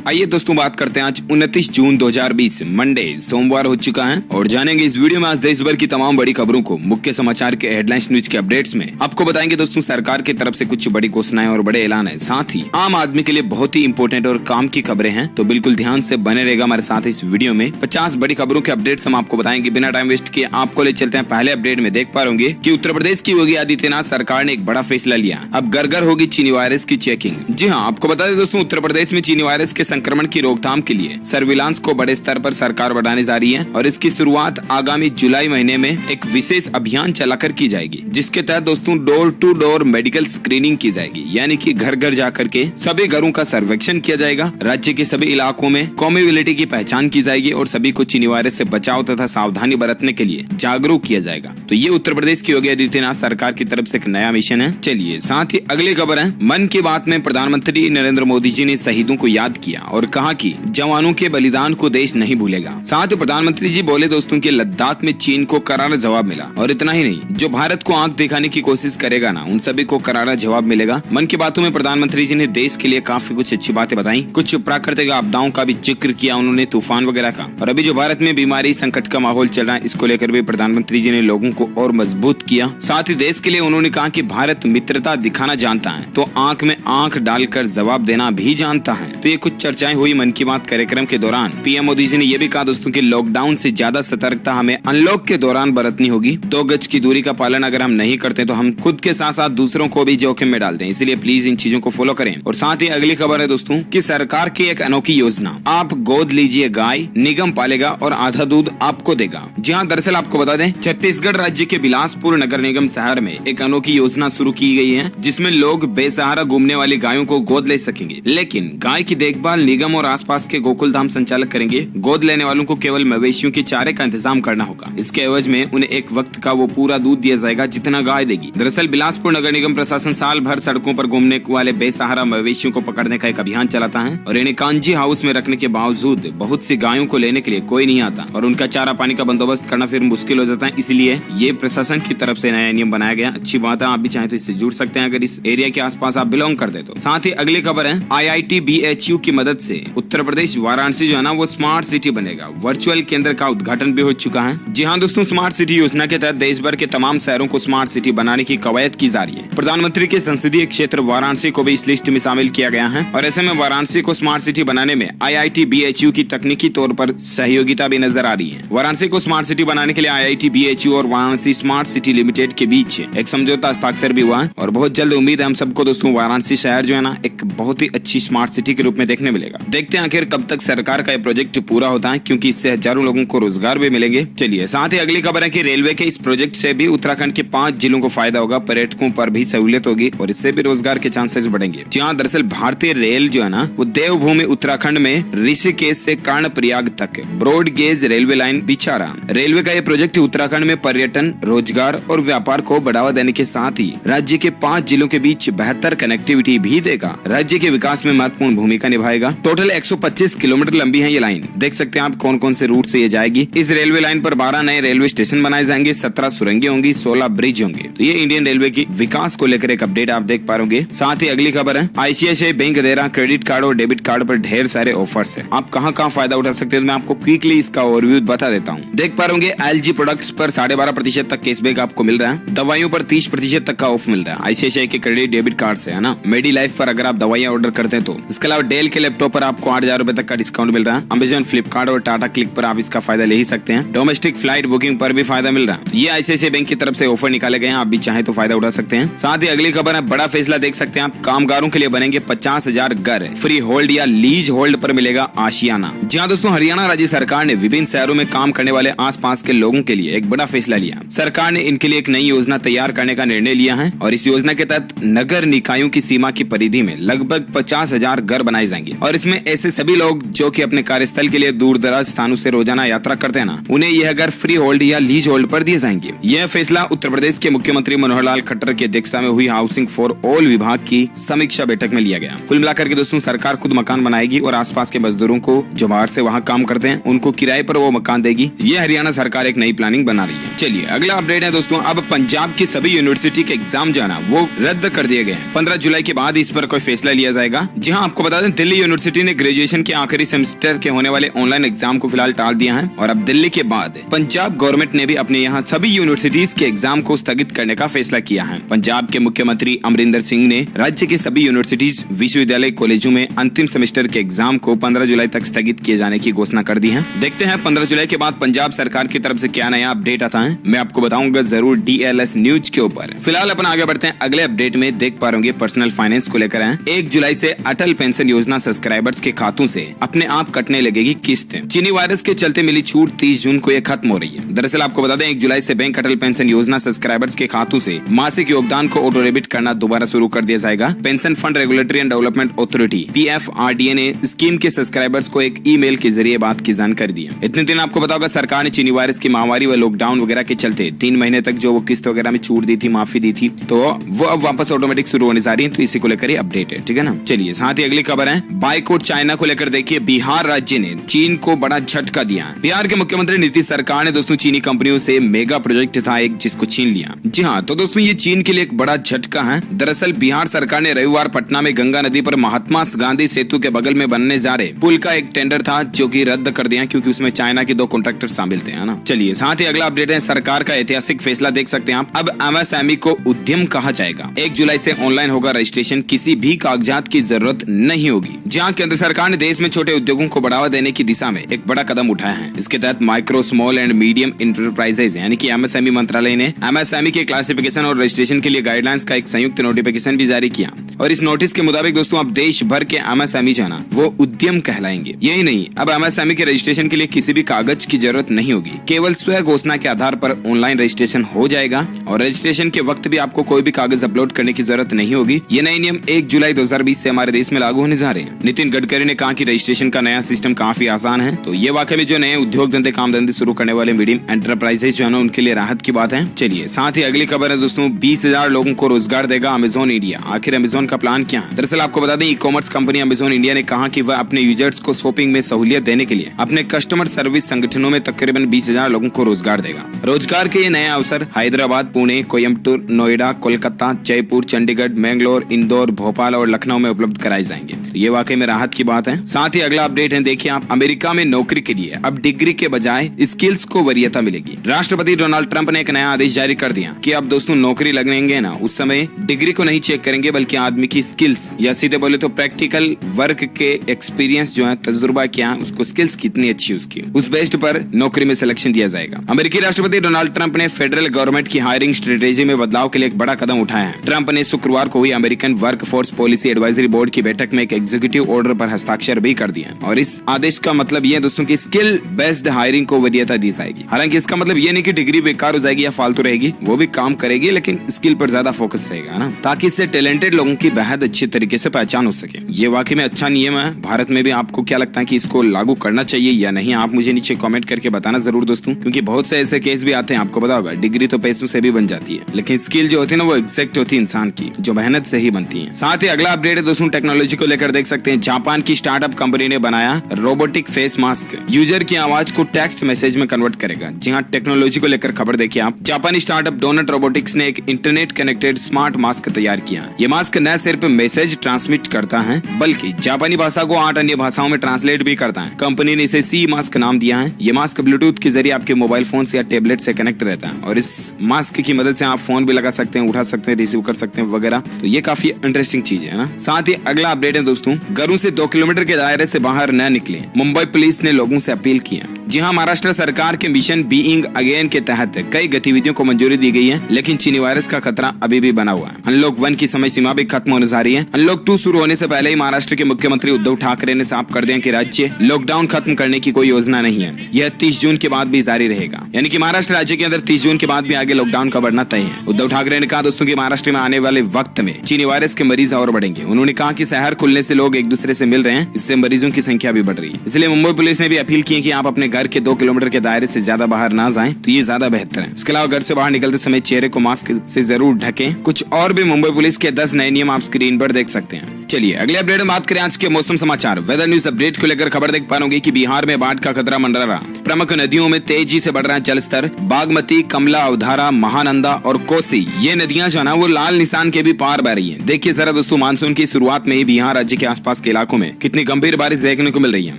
आइए दोस्तों बात करते हैं आज 29 जून 2020 मंडे सोमवार हो चुका है और जानेंगे इस वीडियो में आज देश भर की तमाम बड़ी खबरों को, मुख्य समाचार के हेडलाइंस न्यूज के अपडेट्स में आपको बताएंगे। दोस्तों सरकार की तरफ से कुछ बड़ी घोषणाएं और बड़े ऐलान है, साथ ही आम आदमी के लिए बहुत ही इंपॉर्टेंट और काम की खबरें हैं, तो बिल्कुल ध्यान से बने रहेगा हमारे साथ इस वीडियो में। 50 बड़ी खबरों के अपडेट्स हम आपको बताएंगे। बिना टाइम वेस्ट किए आपको ले चलते हैं पहले अपडेट में। देख पा रहे कि उत्तर प्रदेश की योगी आदित्यनाथ सरकार ने एक बड़ा फैसला लिया, अब घर घर होगी चीनी वायरस की चेकिंग। जी हाँ, आपको बता दें दोस्तों, उत्तर प्रदेश में चीनी वायरस के संक्रमण की रोकथाम के लिए सर्विलांस को बड़े स्तर पर सरकार बढ़ाने जा रही है और इसकी शुरुआत आगामी जुलाई महीने में एक विशेष अभियान चलाकर की जाएगी, जिसके तहत दोस्तों door to door medical screening की जाएगी, यानी कि घर घर जाकर के सभी घरों का सर्वेक्षण किया जाएगा। राज्य के सभी इलाकों में कॉम्युनिटी की पहचान की जाएगी और सभी को चीनी वायरस से बचाव तथा सावधानी बरतने के लिए जागरूक किया जाएगा। तो ये उत्तर प्रदेश की योगी आदित्यनाथ सरकार की तरफ से एक नया मिशन है। चलिए साथ ही अगली खबर है, मन की बात में प्रधानमंत्री नरेंद्र मोदी जी ने शहीदों को याद किया और कहा कि जवानों के बलिदान को देश नहीं भूलेगा। साथ ही प्रधानमंत्री जी बोले दोस्तों कि लद्दाख में चीन को करारा जवाब मिला और इतना ही नहीं, जो भारत को आंख दिखाने की कोशिश करेगा ना, उन सभी को करारा जवाब मिलेगा। मन की बातों में प्रधानमंत्री जी ने देश के लिए काफी कुछ अच्छी बातें बताई, कुछ प्राकृतिक आपदाओं का भी जिक्र किया उन्होंने, तूफान वगैरह का, और अभी जो भारत में बीमारी संकट का माहौल चल रहा है इसको लेकर भी प्रधानमंत्री जी ने लोगों को और मजबूत किया। साथ ही देश के लिए उन्होंने कहा कि भारत मित्रता दिखाना जानता है तो आंख में आंख डालकर जवाब देना भी जानता है। तो ये कुछ चर्चाएं हुई मन की बात कार्यक्रम के दौरान। पीएम मोदी जी ने यह भी कहा दोस्तों कि लॉकडाउन से ज्यादा सतर्कता हमें अनलॉक के दौरान बरतनी होगी। 2 गज की दूरी का पालन अगर हम नहीं करते तो हम खुद के साथ साथ दूसरों को भी जोखिम में डालते हैं, इसलिए प्लीज इन चीजों को फॉलो करें। और साथ ही अगली खबर है दोस्तों कि सरकार की एक अनोखी योजना, आप गोद लीजिए गाय, निगम पालेगा और आधा दूध आपको देगा। जी हाँ, दरअसल आपको बता दें, छत्तीसगढ़ राज्य के बिलासपुर नगर निगम शहर में एक अनोखी योजना शुरू की गई है, जिसमें लोग बेसहारा घूमने वाली गायों को गोद ले सकेंगे, लेकिन गाय की देखभाल निगम और आसपास के गोकुल धाम संचालक करेंगे। गोद लेने वालों को केवल मवेशियों के चारे का इंतजाम करना होगा। इसके एवज में उन्हें एक वक्त का वो पूरा दूध दिया जाएगा जितना गाय देगी। दरअसल बिलासपुर नगर निगम प्रशासन साल भर सड़कों पर घूमने वाले बेसहारा मवेशियों को पकड़ने का एक अभियान चलाता है और इन्हें कांजी हाउस में रखने के बावजूद बहुत सी गायों को लेने के लिए कोई नहीं आता और उनका चारा पानी का बंदोबस्त करना फिर मुश्किल हो जाता है। इसलिए ये प्रशासन की तरफ से नया नियम बनाया गया। अच्छी बात है, आप भी चाहे तो इससे जुड़ सकते हैं अगर इस एरिया के आसपास आप बिलोंग करते तो। साथ ही अगली खबर है, IIT BHU की मदद से उत्तर प्रदेश वाराणसी जो है ना वो स्मार्ट सिटी बनेगा। वर्चुअल केंद्र का उद्घाटन भी हो चुका है। जी हाँ दोस्तों, स्मार्ट सिटी योजना के तहत देश भर के तमाम शहरों को स्मार्ट सिटी बनाने की कवायद की जा रही है। प्रधानमंत्री के संसदीय क्षेत्र वाराणसी को भी इस लिस्ट में शामिल किया गया है और ऐसे में वाराणसी को स्मार्ट सिटी बनाने में IIT BHU की तकनीकी तौर पर सहयोगिता भी नजर आ रही है। वाराणसी को स्मार्ट सिटी बनाने के लिए IIT BHU और वाराणसी स्मार्ट सिटी लिमिटेड के बीच एक समझौता हस्ताक्षर भी हुआ है और बहुत जल्द उम्मीद है हम सबको दोस्तों वाराणसी शहर जो है ना एक बहुत ही अच्छी स्मार्ट सिटी के रूप में देखने मिलेगा। देखते हैं आखिर कब तक सरकार का ये प्रोजेक्ट पूरा होता है, क्योंकि इससे हजारों लोगों को रोजगार भी मिलेंगे। चलिए साथ ही अगली खबर है कि रेलवे के इस प्रोजेक्ट से भी उत्तराखंड के 5 जिलों को फायदा होगा, पर्यटकों पर भी सहूलियत होगी और इससे भी रोजगार के चांसेस बढ़ेंगे। जी हाँ, दरअसल भारतीय रेल जो है ना वो देवभूमि उत्तराखंड में ऋषिकेश से कर्णप्रयाग तक ब्रॉड गेज रेलवे लाइन बिछा रहा। रेलवे का ये प्रोजेक्ट उत्तराखंड में पर्यटन, रोजगार और व्यापार को बढ़ावा देने के साथ ही राज्य के 5 जिलों के बीच बेहतर कनेक्टिविटी भी देगा। राज्य के विकास में महत्वपूर्ण भूमिका निभाएगा। टोटल 125 किलोमीटर लंबी है ये लाइन। देख सकते हैं आप कौन कौन से रूट से ये जाएगी। इस रेलवे लाइन पर 12 नए रेलवे स्टेशन बनाए जाएंगे, 17 सुरंगें होंगी, 16 ब्रिज होंगे। तो ये इंडियन रेलवे की विकास को लेकर एक अपडेट आप देख पा रहे। साथ ही अगली खबर है, ICICI बैंक दे रहा क्रेडिट कार्ड और डेबिट कार्ड पर ढेर सारे ऑफर्स है। आप कहाँ कहाँ फायदा उठा सकते हैं, मैं आपको क्विकली इसका ओवरव्यू बता देता हूँ। देख पा रहे LG प्रोडक्ट्स पर 12.5% तक कैशबैक आपको मिल रहा है। दवाइयों पर 30% तक का ऑफ मिल रहा है ICICI के क्रेडिट डेबिट कार्ड से, है ना। मेडी लाइफ पर अगर आप दवाइयाँ ऑर्डर करते हैं तो। इसके अलावा डेल के लैपटॉप पर आपको 8,000 रुपए तक का डिस्काउंट मिल रहा है। अमेजॉन, फ्लिपकार्ट और टाटा क्लिक पर आप इसका फायदा ले ही सकते हैं। डोमेस्टिक फ्लाइट बुकिंग पर भी फायदा मिल रहा है। ये ICICI बैंक की तरफ से ऑफर निकाले गए हैं, आप भी चाहे तो फायदा उठा सकते हैं। साथ ही अगली खबर है, बड़ा फैसला देख सकते हैं आप, कामगारों के लिए बनेंगे 50,000 घर, फ्री होल्ड या लीज होल्ड पर मिलेगा आशियाना। जी हाँ दोस्तों, हरियाणा राज्य सरकार ने विभिन्न शहरों में काम करने वाले आसपास के लोगों के लिए एक बड़ा फैसला लिया। सरकार ने इनके लिए एक नई योजना तैयार करने का निर्णय लिया है और इस योजना के तहत नगर निकायों की सीमा की परिधि में लगभग 50,000 घर बनाए जाएंगे और इसमें ऐसे सभी लोग जो कि अपने कार्यस्थल के लिए दूर दराज स्थानों से रोजाना यात्रा करते हैं ना, उन्हें यह घर फ्री होल्ड या लीज होल्ड पर दिए जाएंगे। यह फैसला उत्तर प्रदेश के मुख्यमंत्री मनोहर लाल खट्टर की अध्यक्षता में हुई हाउसिंग फॉर ऑल विभाग की समीक्षा बैठक में लिया गया। कुल मिलाकर के दोस्तों सरकार खुद मकान बनाएगी और आसपास के मजदूरों को जो बाहर से वहाँ काम करते हैं उनको किराए पर वो मकान देगी। ये हरियाणा सरकार एक नई प्लानिंग बना रही है। चलिए अगला अपडेट है दोस्तों, अब पंजाब की सभी यूनिवर्सिटी के एग्जाम जो है ना वो रद्द कर दिए गए हैं। 15 जुलाई के बाद इस पर कोई फैसला लिया जाएगा। जी हाँ, आपको बता दें दिल्ली यूनिवर्सिटी ने ग्रेजुएशन के आखिरी सेमेस्टर के होने वाले ऑनलाइन एग्जाम को फिलहाल टाल दिया है और अब दिल्ली के बाद पंजाब गवर्नमेंट ने भी अपने यहाँ सभी यूनिवर्सिटीज के एग्जाम को स्थगित करने का फैसला किया है। पंजाब के मुख्यमंत्री अमरिंदर सिंह ने राज्य के सभी यूनिवर्सिटीज, विश्वविद्यालय, कॉलेजों में अंतिम सेमेस्टर के एग्जाम को 15 जुलाई तक स्थगित किए जाने की घोषणा कर दी है। देखते हैं 15 जुलाई के बाद पंजाब सरकार की तरफ से क्या नया अपडेट आता है, मैं आपको बताऊंगा जरूर DLS न्यूज के ऊपर। फिलहाल अपन आगे बढ़ते हैं अगले अपडेट में। देख पा रहे पर्सनल फाइनेंस को लेकर है। 1 जुलाई से अटल पेंशन योजना सब्सक्राइबर्स के खातों से अपने आप कटने लगेगी किस्त। चीनी वायरस के चलते मिली छूट 30 जून को ये खत्म हो रही है। दरअसल आपको बता दें 1 जुलाई से बैंक अटल पेंशन योजना सब्सक्राइबर्स के खातों से मासिक योगदान को ऑटो डेबिट करना दोबारा शुरू कर दिया जाएगा। Pension fund regulatory and development authority PFRDA ने स्कीम के सब्सक्राइबर्स को एक ईमेल के जरिए बात की जानकारी दी है। इतने दिन आपको पता होगा सरकार ने चीनी वायरस की महामारी व लॉकडाउन वगैरह के चलते 3 महीने तक जो वो किस्त वगैरह में छूट दी थी, माफी दी थी, तो वो अब वापस ऑटोमेटिक शुरू होने जा रही है। तो इसी को लेकर अपडेट है, ठीक है ना। चलिए साथ ही अगली खबर है बाइकआउट चाइना को लेकर। देखिए बिहार राज्य ने चीन को बड़ा झटका दिया। बिहार के मुख्यमंत्री नीतीश सरकार ने दोस्तों चीनी कंपनियों से मेगा प्रोजेक्ट था एक, जिसको छीन लिया। जी हाँ, तो दोस्तों ये चीन के लिए एक बड़ा झटका है। दरअसल बिहार सरकार ने रविवार पटना में गंगा नदी पर महात्मा गांधी सेतु के बगल में बनने जा रहे पुल का एक टेंडर था जो कि रद्द कर दिया क्योंकि उसमें चाइना के 2 कॉन्ट्रैक्टर शामिल थे, है ना। चलिए साथ ही अगला अपडेट है सरकार का ऐतिहासिक फैसला, देख सकते हैं आप। अब MSME को उद्यम कहा जाएगा। 1 जुलाई से ऑनलाइन होगा रजिस्ट्रेशन, किसी भी कागजात की जरूरत नहीं होगी। जहां केंद्र सरकार ने देश में छोटे उद्योगों को बढ़ावा देने की दिशा में एक बड़ा कदम उठाया है। इसके तहत micro, small and medium enterprises यानी कि MSME मंत्रालय ने MSME के क्लासिफिकेशन और रजिस्ट्रेशन के लिए गाइडलाइंस का एक संयुक्त नोटिफिकेशन भी जारी किया और इस नोटिस के मुताबिक दोस्तों अब देश भर के MSME जो है ना वो उद्यम कहलाएंगे। यही नहीं, अब MSME के रजिस्ट्रेशन के लिए किसी भी कागज की जरूरत नहीं होगी, केवल स्व घोषणा के आधार पर ऑनलाइन रजिस्ट्रेशन हो जाएगा और रजिस्ट्रेशन के वक्त भी आपको कोई भी कागज अपलोड करने की जरूरत नहीं होगी। ये नए नियम 1 जुलाई 2020 से हमारे देश में लागू होने जा रहे हैं। नितिन गडकरी ने कहा कि रजिस्ट्रेशन का नया सिस्टम काफी आसान है, तो ये वाकई में जो नए उद्योग धंधे, काम धंधे शुरू करने वाले मीडियम एंटरप्राइजेज जो है ना उनके लिए राहत की बात है। चलिए साथ ही अगली खबर है दोस्तों 20,000 लोगों को रोजगार देगा अमेजोन इंडिया। आखिर अमेजोन का प्लान क्या है? दरअसल आपको बता दें ई-कॉमर्स कंपनी अमेजोन इंडिया ने कहा कि वह अपने यूजर्स को शॉपिंग में सहूलियत देने के लिए अपने कस्टमर सर्विस संगठनों में तकरीबन 20,000 लोगों को रोजगार देगा। रोजगार के ये नए अवसर हैदराबाद, पुणे, कोयम्बटूर, नोएडा, कोलकाता, जयपुर, चंडीगढ़, मैंगलोर, इंदौर, भोपाल और लखनऊ में उपलब्ध कराए जाएंगे। तो ये वाकई में राहत की बात है। साथ ही अगला अपडेट है, देखिए आप, अमेरिका में नौकरी के लिए अब डिग्री के बजाय स्किल्स को वरीयता मिलेगी। राष्ट्रपति डोनाल्ड ट्रंप ने एक नया आदेश जारी कर दिया कि अब दोस्तों नौकरी लगेंगे ना उस समय डिग्री को नहीं चेक करेंगे बल्कि आदमी की स्किल्स या सीधे बोले तो प्रैक्टिकल वर्क के एक्सपीरियंस जो है, तजुर्बा क्या है, उसको स्किल्स कितनी अच्छी उसकी, उस बेस्ड पर नौकरी में सिलेक्शन दिया जाएगा। अमेरिकी राष्ट्रपति डोनाल्ड ट्रंप ने फेडरल गवर्नमेंट की हायरिंग स्ट्रेटेजी में बदलाव के लिए एक बड़ा कदम उठाया है। ट्रंप ने शुक्रवार को हुई American work force policy advisory board की बैठक में एक एग्जीक्यूटिव ऑर्डर पर हस्ताक्षर भी कर दिया और इस आदेश का मतलब यह दोस्तों की स्किल बेस्ड हायरिंग को वरीयता दी जाएगी। हालांकि इसका मतलब ये नहीं कि डिग्री बेकार हो जाएगी या फालतू रहेगी, वो भी काम करेगी लेकिन स्किल पर ज्यादा फोकस रहेगा ना, ताकि इससे टैलेंटेड लोगों की बेहद अच्छी तरीके से पहचान हो सके। ये वाकई में अच्छा नियम है। भारत में भी आपको क्या लगता है कि इसको लागू करना चाहिए या नहीं? आप मुझे नीचे कमेंट करके बताना जरूर दोस्तों, क्योंकि बहुत से ऐसे केस भी आते हैं, आपको पता होगा डिग्री तो पैसों से भी बन जाती है लेकिन स्किल जो होती है ना वो एग्जैक्ट होती है इंसान की, जो मेहनत से ही बनती है। साथ ही अगला अपडेट है दोस्तों टेक्नोलॉजी को लेकर, देख सकते हैं जापान की स्टार्टअप कंपनी ने बनाया रोबोटिक फेस मास्क, यूजर की आवाज को टेक्स्ट मैसेज में कन्वर्ट करेगा। जी हाँ, टेक्नोलॉजी को लेकर खबर देखिए आप। जापानी स्टार्टअप डोनट रोबोटिक्स ने एक इंटरनेट कनेक्टेड स्मार्ट मास्क तैयार किया। ये मास्क न सिर्फ मैसेज ट्रांसमिट करता है बल्कि जापानी भाषा को 8 अन्य भाषाओं में ट्रांसलेट भी करता है। कंपनी ने इसे सी मास्क नाम दिया है। ये मास्क ब्लूटूथ के जरिए आपके मोबाइल फोन से या टैबलेट से कनेक्ट रहता है और इस मास्क की मदद से आप फोन भी लगा सकते हैं, उठा सकते हैं, रिसीव कर सकते हैं वगैरह। तो ये काफी इंटरेस्टिंग चीज है ना। साथ ही अगला अपडेट है दोस्तों, घरों से 2 किलोमीटर के दायरे से बाहर न निकले, मुंबई पुलिस ने लोगों से अपील की है। जी हाँ, महाराष्ट्र सरकार के मिशन बीइंग अगेन के तहत कई गतिविधियों को मंजूरी दी गई है लेकिन चीनी वायरस का खतरा अभी भी बना हुआ है। अनलॉक 1 की समय सीमा भी खत्म होने जा रही है। अनलॉक 2 शुरू होने से पहले ही महाराष्ट्र के मुख्यमंत्री उद्धव ठाकरे ने साफ कर दिया कि राज्य लॉकडाउन खत्म करने की कोई योजना नहीं है। यह 30 जून के बाद भी जारी रहेगा, यानी कि महाराष्ट्र राज्य के अंदर 30 जून के बाद भी आगे लॉकडाउन का बढ़ना तय है। उद्धव ठाकरे ने कहा दोस्तों कि महाराष्ट्र में आने वाले वक्त में चीनी वायरस के मरीज और बढ़ेंगे। उन्होंने कहा कि शहर खुलने से लोग एक दूसरे से मिल रहे हैं, इससे मरीजों की संख्या भी बढ़ रही है। इसलिए मुंबई पुलिस ने भी अपील की है कि आप अपने घर के 2 किलोमीटर के दायरे से ज्यादा बाहर ना जाएं तो ये ज्यादा बेहतर है। इसके अलावा घर से बाहर निकलते समय चेहरे को मास्क से जरूर ढकें। कुछ और भी मुंबई पुलिस के 10 नए नियम आप स्क्रीन पर देख सकते हैं। चलिए अगले अपडेट में बात करें आज के मौसम समाचार वेदर न्यूज अपडेट को लेकर खबर देख पाओगे कि बिहार में बाढ़ का खतरा मंडरा रहा। प्रमुख नदियों में तेजी से बढ़ रहा है जलस्तर। बागमती, कमला, अवधारा, महानंदा और कोसी ये नदियां जो है ना वो लाल निशान के भी पार बह रही हैं। देखिए जरा दोस्तों, मानसून की शुरुआत में ही बिहार राज्य के आसपास के इलाकों में कितनी गंभीर बारिश देखने को मिल रही है।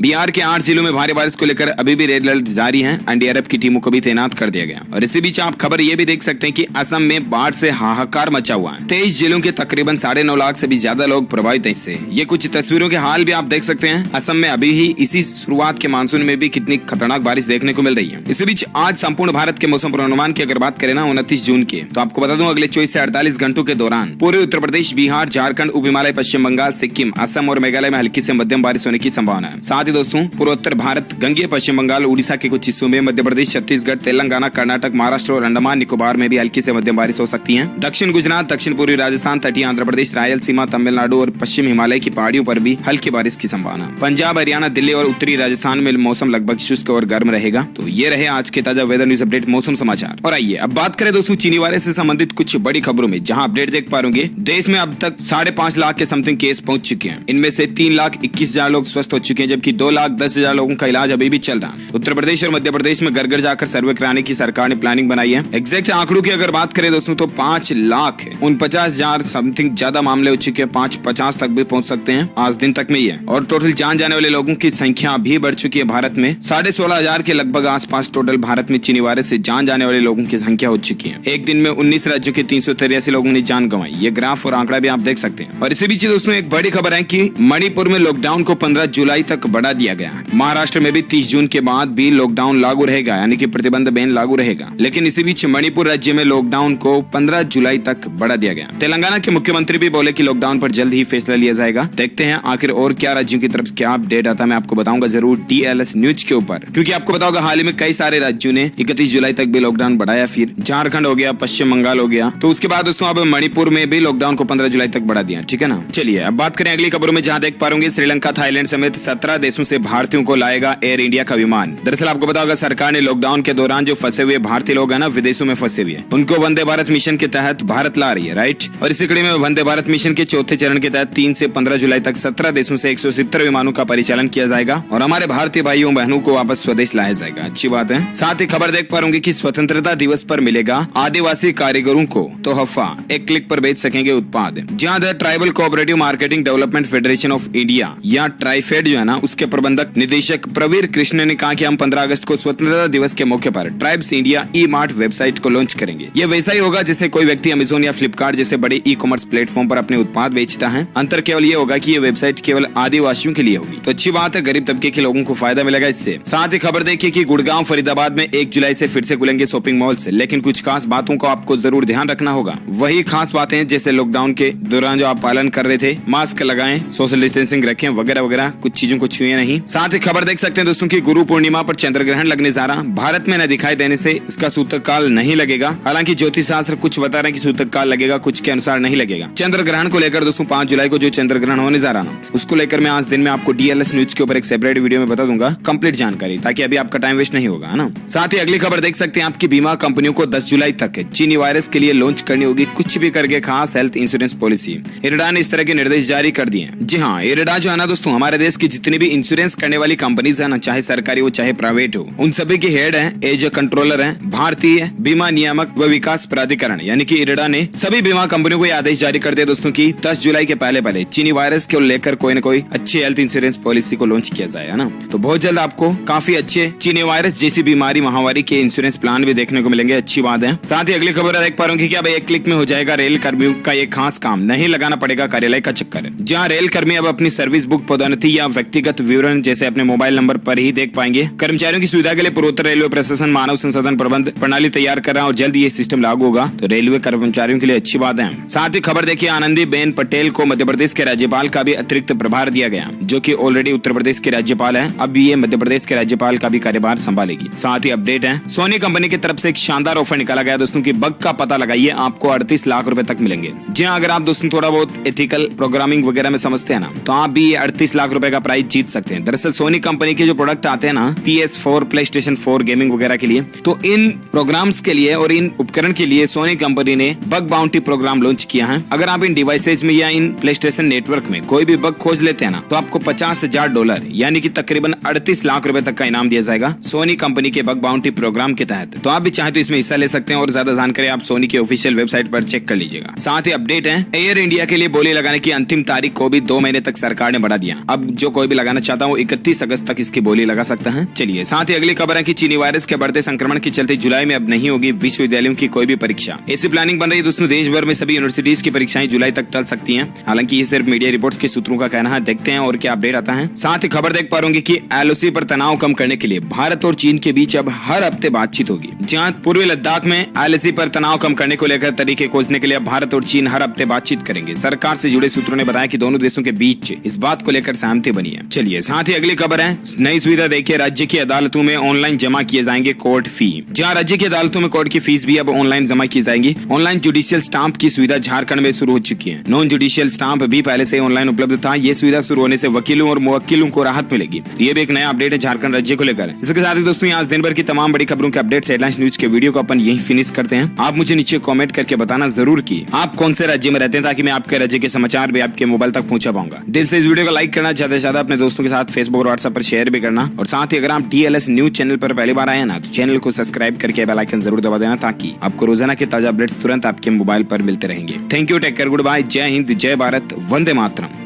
बिहार के 8 जिलों में भारी बारिश को लेकर अभी भी रेड अलर्ट जारी है। एनडीआरएफ की टीमों को भी तैनात कर दिया गया। और इसी बीच आप खबर ये भी देख सकते हैं कि असम में बाढ़ से हाहाकार मचा हुआ है। 23 जिलों के तकरीबन 9.5 लाख से भी ज्यादा लोग प्रभावित हैं इससे। ये कुछ तस्वीरों के हाल भी आप देख सकते हैं। असम में अभी ही इसी शुरुआत के मानसून में भी कितनी खतरनाक बारिश देखने को मिल रही है। इसी बीच आज संपूर्ण भारत के मौसम पूर्वानुमान की अगर बात करें ना 29 जून की, तो आपको बता दूं अगले 24 से 48 घंटों के दौरान पूरे उत्तर प्रदेश, बिहार, झारखंड, उप हिमालय, पश्चिम बंगाल, सिक्किम, असम और मेघालय में हल्की से मध्यम बारिश होने की संभावना है। साथ ही दोस्तों पूर्वोत्तर भारत, गंगेय पश्चिम बंगाल, उड़ीसा के कुछ हिस्सों में, मध्य प्रदेश, छत्तीसगढ़, तेलंगाना, कर्नाटक, महाराष्ट्र और अंडमान निकोबार में भी हल्की से मध्यम बारिश हो सकती है। दक्षिण गुजरात, दक्षिण पूर्वी राजस्थान, तटीय आंध्र प्रदेश, रायलसीमा, तमिलनाडु और पश्चिम हिमालय की पहाड़ियों पर भी हल्की बारिश की संभावना। पंजाब, हरियाणा, दिल्ली और उत्तरी राजस्थान में मौसम लगभग शुष्क और गर्म रहेगा। तो ये रहे आज के ताजा वेदर न्यूज अपडेट मौसम समाचार। और आइए अब बात करें दोस्तों चीनी वायरस से संबंधित कुछ बड़ी खबरों में, जहां अपडेट देख पाओगे देश में अब तक 5.5 लाख के समथिंग केस पहुंच चुके हैं। इनमें से 3,21,000 लोग स्वस्थ हो चुके हैं, जबकि 2,10,000 लोगों का इलाज अभी भी चल रहा है। उत्तर प्रदेश और मध्य प्रदेश में घर घर जाकर सर्वे कराने की सरकार ने प्लानिंग बनाई है। एग्जैक्ट आंकड़ों की अगर बात करें दोस्तों तो 5,49,000 समथिंग ज्यादा मामले हो चुके हैं। 550 तक भी पहुंच सकते हैं आज दिन तक में ही है। और टोटल जान जाने वाले लोगों की संख्या भी बढ़ चुकी है। भारत में 16,500 के लगभग आसपास टोटल भारत में चीनी वायरस से जान जाने वाले लोगों की संख्या हो चुकी है। एक दिन में 19 राज्यों के 383 लोगों ने जान गंवाई। ये ग्राफ और आंकड़ा भी आप देख सकते हैं। और इसी बीच दोस्तों एक बड़ी खबर है कि मणिपुर में लॉकडाउन को 15 जुलाई तक बढ़ा दिया गया है। महाराष्ट्र में भी 30 जून के बाद भी लॉकडाउन लागू रहेगा, यानी कि प्रतिबंध बैन लागू रहेगा। लेकिन इसी बीच मणिपुर राज्य में लॉकडाउन को 15 जुलाई तक बढ़ा दिया गया। तेलंगाना के मुख्यमंत्री भी बोले कि लॉकडाउन पर जल्द ही फैसला लिया जाएगा। देखते हैं आखिर और क्या राज्यों की तरफ क्या अपडेट आता है, मैं आपको बताऊंगा जरूर DLS न्यूज के ऊपर, क्योंकि आपको बताओगे हाल ही में कई सारे राज्यों ने 31 जुलाई तक भी लॉकडाउन बढ़ाया। फिर झारखंड हो गया, पश्चिम बंगाल हो गया, तो उसके बाद दोस्तों अब मणिपुर में भी लॉकडाउन को 15 जुलाई तक बढ़ा दिया। ठीक है ना। चलिए अब बात करें अगली खबरों में, जहां देख पाओगे श्रीलंका, थाईलैंड समेत 17 देशों से भारतीयों को लाएगा एयर इंडिया का विमान। दरअसल आपको पता होगा सरकार ने लॉकडाउन के दौरान जो फंसे हुए भारतीय लोग हैं ना, विदेशों में फंसे हुए, उनको वंदे भारत मिशन के तहत भारत ला रही है, राइट। और इसी कड़ी में वंदे भारत मिशन के चौथे चरण के तहत 3 से 15 जुलाई तक 17 देशों से 170 विमानों का परिचालन किया जाएगा और हमारे भारतीय भाइयों बहनों को वापस स्वदेश लाया जाएगा। अच्छी बात है। साथ ही खबर देख पाओगे कि स्वतंत्रता दिवस पर मिलेगा आदिवासी कारीगरों को तोहफा, एक क्लिक पर बेच सकेंगे उत्पाद। जहां the tribal cooperative marketing development federation of India या ट्राइफेड जो है ना, उसके प्रबंधक निदेशक प्रवीर कृष्ण ने कहा कि हम 15 अगस्त को स्वतंत्रता दिवस के मौके पर ट्राइब्स इंडिया ई-मार्ट वेबसाइट को लॉन्च करेंगे। ये वैसा ही होगा जैसे कोई व्यक्ति अमेज़न या फ्लिपकार्ट जैसे बड़े ई-कॉमर्स प्लेटफॉर्म पर अपने उत्पाद बेचता है। अंतर केवल ये होगा कि ये वेबसाइट केवल आदिवासियों के लिए होगी। तो अच्छी बात है, गरीब तबके के लोगों को फायदा मिलेगा इससे। साथ ही खबर देखिए कि गुड़गांव, फरीदाबाद में 1 जुलाई से फिर से खुलेंगे शॉपिंग मॉल्स, लेकिन कुछ खास बातों को आपको जरूर ध्यान रखना होगा। वही खास बातें जैसे लॉकडाउन के दौरान जो आप पालन कर रहे थे, मास्क लगाएं, सोशल डिस्टेंसिंग रखें वगैरह वगैरह, कुछ चीजों को छुए नहीं। साथ ही खबर देख सकते हैं दोस्तों की गुरु पूर्णिमा पर चंद्र ग्रहण लगने जा रहा। भारत में न दिखाई देने से इसका सूतक काल नहीं लगेगा। हालांकि ज्योतिष शास्त्र कुछ बता रहे हैं कि सूतक काल लगेगा, कुछ के अनुसार नहीं लगेगा। चंद्र ग्रहण को लेकर दोस्तों 5 जुलाई को जो चंद्र ग्रहण होने जा रहा ना, उसको लेकर मैं आज दिन में आपको DLS न्यूज के ऊपर एक सेपरेट वीडियो में बता दूंगा कंप्लीट जानकारी, ताकि अभी आपका टाइम वेस्ट नहीं होगा, है ना। साथ ही अगली खबर देख सकते हैं आपकी बीमा कंपनियों को 10 जुलाई तक चीनी वायरस के लिए लॉन्च करनी होगी कुछ भी करके खास हेल्थ इंश्योरेंस पॉलिसी। इरडा ने इस तरह के निर्देश जारी कर दिए। जी हाँ, इरडा जो है ना दोस्तों, हमारे देश की जितनी भी इंश्योरेंस करने वाली कंपनीज है ना, चाहे सरकारी हो चाहे प्राइवेट हो, उन सभी के हेड है, एज ए कंट्रोलर है भारतीय बीमा नियामक व विकास प्राधिकरण, यानी कि इरडा ने सभी बीमा कंपनियों को यह आदेश जारी कर दिया दोस्तों की 10 जुलाई के पहले चीनी वायरस को लेकर कोई न कोई अच्छी हेल्थ इंश्योरेंस पॉलिसी को लॉन्च किया जाए, है ना। तो बहुत जल्द आपको काफी अच्छे चीनी वायरस जैसी बीमारी महामारी के इंश्योरेंस प्लान भी देखने को मिलेंगे। अच्छी बात है। साथ ही अगली खबर देख पा रहे कि अब एक क्लिक में हो जाएगा रेल कर्मियों का एक खास काम, नहीं लगाना पड़ेगा कार्यालय का चक्कर। जहां रेल कर्मी अब अपनी सर्विस बुक, पदोन्नति या व्यक्तिगत विवरण जैसे अपने मोबाइल नंबर पर ही देख पाएंगे। कर्मचारियों की सुविधा के लिए पूर्वोत्तर रेलवे प्रशासन मानव संसाधन प्रबंध प्रणाली तैयार कर रहा है और जल्द ये सिस्टम लागू होगा, तो रेलवे कर्मचारियों के लिए अच्छी बात है। साथ ही खबर देखिए आनंदी बेन पटेल को मध्य प्रदेश के राज्यपाल का भी अतिरिक्त प्रभार दिया गया, जो कि ऑलरेडी उत्तर प्रदेश के राज्यपाल है, अब ये मध्य प्रदेश के राज्यपाल का भी कार्यभार संभालेगी। साथ ही अपडेट है, सोनी कंपनी की तरफ से एक शानदार ऑफर निकाला गया दोस्तों की बग का पता लगाइए, आपको 38 लाख रुपए तक मिलेंगे। जी हाँ, अगर आप दोस्तों थोड़ा बहुत एथिकल प्रोग्रामिंग वगैरह में समझते हैं ना, तो आप भी 38 लाख रुपए का प्राइज जीत सकते हैं। दरअसल सोनी कंपनी के जो प्रोडक्ट आते हैं हैं ना PS4, PlayStation 4 गेमिंग वगैरह के लिए, तो इन प्रोग्राम्स के लिए और इन उपकरण के लिए सोनी कंपनी ने बग बाउंटी प्रोग्राम लॉन्च किया है। अगर आप इन डिवाइसेज में या इन PlayStation नेटवर्क में कोई भी बग खोज लेते हैं ना, तो आपको $50,000 यानी कि तकरीबन 38 लाख रुपए तक का इनाम दिया जाएगा सोनी कंपनी के बग बाउंटी प्रोग्राम के तहत। तो आप भी चाहे तो इसमें हिस्सा ले सकते हैं और ज्यादा जानकारी आप सोनी के ऑफिशियल वेबसाइट पर चेक कर लीजिएगा। साथ ही अपडेट है, एयर इंडिया के लिए बोली लगाने की अंतिम तारीख को भी 2 महीने तक सरकार ने बढ़ा दिया। अब जो कोई भी लगाना चाहता है वो 31 अगस्त तक इसकी बोली लगा सकता है। चलिए साथ ही अगली खबर है कि चीनी वायरस के बढ़ते संक्रमण के चलते जुलाई में अब नहीं होगी विश्वविद्यालयों की कोई भी परीक्षा। ऐसी प्लानिंग बन रही है दोस्तों, देश भर में सभी यूनिवर्सिटीज की परीक्षाएं जुलाई तक टल सकती हैं। हालांकि ये सिर्फ मीडिया रिपोर्ट्स के सूत्रों का कहना है, देखते हैं और क्या अपडेट आता है। साथ ही खबर देख पा रहे होंगे कि LOC पर तनाव कम करने के लिए भारत और चीन के बीच अब हर हफ्ते बातचीत होगी। जहां पूर्वी लद्दाख में LOC पर तनाव कम करने को लेकर तरीके खोजने के लिए भारत और चीन हर हफ्ते बातचीत करेंगे। सरकार से जुड़े सूत्रों ने बताया कि दोनों देशों के बीच इस बात को लेकर सहमति बनी है। चलिए साथ ही अगली खबर है, नई सुविधा देखिए, राज्य की अदालतों में ऑनलाइन जमा किए जाएंगे कोर्ट फी। जहां राज्य की अदालतों में कोर्ट की फीस भी अब ऑनलाइन जमा की जाएगी। ऑनलाइन जुडिशियल स्टाम्प की सुविधा झारखंड में शुरू हो चुकी है। नॉन जुडिशियल स्टाम्प भी पहले से ऑनलाइन उपलब्ध था। ये सुविधा शुरू होने से वकीलों और मुवक्किलों को राहत मिलेगी। ये भी एक नया अपडेट है झारखंड राज्य को लेकर। इसके साथ ही दोस्तों आज दिन भर की तमाम बड़ी खबरों के अपडेट्स हेडलाइंस न्यूज के वीडियो को अपन यही फिनिश करते हैं। आप मुझे नीचे कमेंट करके बताना जरूर कि आप कौन से राज्य में रहते हैं, ताकि मैं आपके राज्य के समाचार भी आपके मोबाइल तक पहुंचा पाऊंगा। दिल से इस वीडियो को लाइक करना, ज्यादा से ज्यादा अपने दोस्तों के साथ फेसबुक और व्हाट्सएप पर शेयर भी करना। और साथ ही अगर आप DLS न्यूज चैनल पर पहली बार आए हैं ना, तो चैनल को सब्सक्राइब करके बेल आइकन जरूर दबा देना, ताकि आपको रोजाना के ताजा अपडेट्स तुरंत आपके मोबाइल पर मिलते रहेंगे। Thank you, take care, good bye, जय हिंद, जय भारत, वंदे मातरम।